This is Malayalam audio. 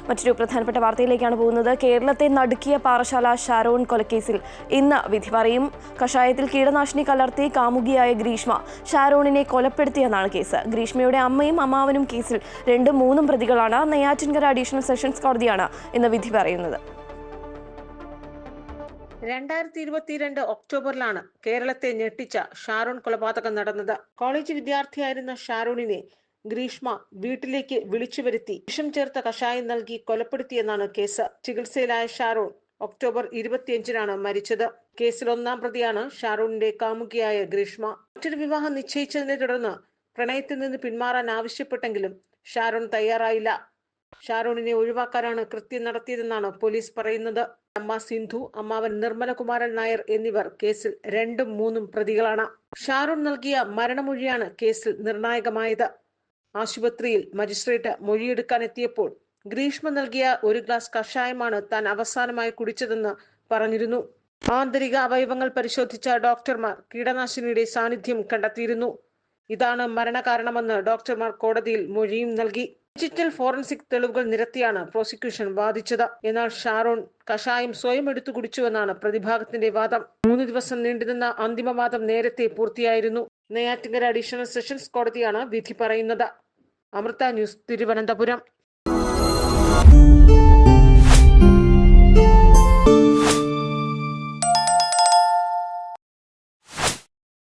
മറ്റൊരു പ്രധാനപ്പെട്ട വാർത്തയിലേക്കാണ് പോകുന്നത്. കേരളത്തെ നടുക്കിയ പാറശാല ഷാരോൺ കൊലക്കേസിൽ ഇന്ന് വിധി പറയും. കഷായത്തിൽ കീടനാശിനി കലർത്തി കാമുകിയായ ഗ്രീഷ്മ ഷാരോണിനെ കൊലപ്പെടുത്തിയെന്നാണ് കേസ്. ഗ്രീഷ്മയുടെ അമ്മയും അമ്മാവനും കേസിൽ 2ഉം 3ഉം പ്രതികളാണ്. നെയ്യാറ്റിൻകര അഡീഷണൽ സെഷൻസ് കോടതിയാണ് ഇന്ന് വിധി പറയുന്നത്. 2022 ഒക്ടോബറിലാണ് കേരളത്തെ ഞെട്ടിച്ച ഷാരോൺ കൊലപാതകം നടന്നത്. കോളേജ് വിദ്യാർത്ഥിയായിരുന്ന ഷാരോണിനെ ഗ്രീഷ്മ വീട്ടിലേക്ക് വിളിച്ചു വരുത്തി വിഷം ചേർത്ത കഷായം നൽകി കൊലപ്പെടുത്തിയെന്നാണ് കേസ്. ചികിത്സയിലായ ഷാരോൺ ഒക്ടോബർ 25-നാണ് മരിച്ചത്. കേസിൽ 1-ാം പ്രതിയാണ് ഷാരോണിന്റെ കാമുകിയായ ഗ്രീഷ്മ. മറ്റൊരു വിവാഹം നിശ്ചയിച്ചതിനെ തുടർന്ന് പ്രണയത്തിൽ നിന്ന് പിന്മാറാൻ ആവശ്യപ്പെട്ടെങ്കിലും ഷാരോൺ തയ്യാറായില്ല. ഷാരോണിനെ ഒഴിവാക്കാനാണ് കൃത്യം നടത്തിയതെന്നാണ് പോലീസ് പറയുന്നത്. അമ്മ സിന്ധു, അമ്മാവൻ നിർമ്മലകുമാരൻ നായർ എന്നിവർ കേസിൽ 2ഉം 3ഉം പ്രതികളാണ്. ഷാരോൺ നൽകിയ മരണമൊഴിയാണ് കേസിൽ നിർണായകമായത്. ആശുപത്രിയിൽ മജിസ്ട്രേറ്റ് മൊഴിയെടുക്കാൻ എത്തിയപ്പോൾ ഗ്രീഷ്മ നൽകിയ 1 ഗ്ലാസ് കഷായമാണ് താൻ അവസാനമായി കുടിച്ചതെന്ന് പറഞ്ഞിരുന്നു. ആന്തരിക അവയവങ്ങൾ പരിശോധിച്ച ഡോക്ടർമാർ കീടനാശിനിയുടെ സാന്നിധ്യം കണ്ടെത്തിയിരുന്നു. ഇതാണ് മരണകാരണമെന്ന് ഡോക്ടർമാർ കോടതിയിൽ മൊഴിയും നൽകി. ഡിജിറ്റൽ ഫോറൻസിക് തെളിവുകൾ നിരത്തിയാണ് പ്രോസിക്യൂഷൻ വാദിച്ചത്. എന്നാൽ ഷാരോൺ കഷായം സ്വയം എടുത്തു കുടിച്ചുവെന്നാണ് പ്രതിഭാഗത്തിന്റെ വാദം. 3 ദിവസം നീണ്ടുനിന്ന അന്തിമവാദം നേരത്തെ പൂർത്തിയായിരുന്നു. നെയ്യാറ്റിൻകര അഡീഷണൽ സെഷൻസ് കോടതിയാണ് വിധി പറയുന്നത്. അമൃത ന്യൂസ്, തിരുവനന്തപുരം.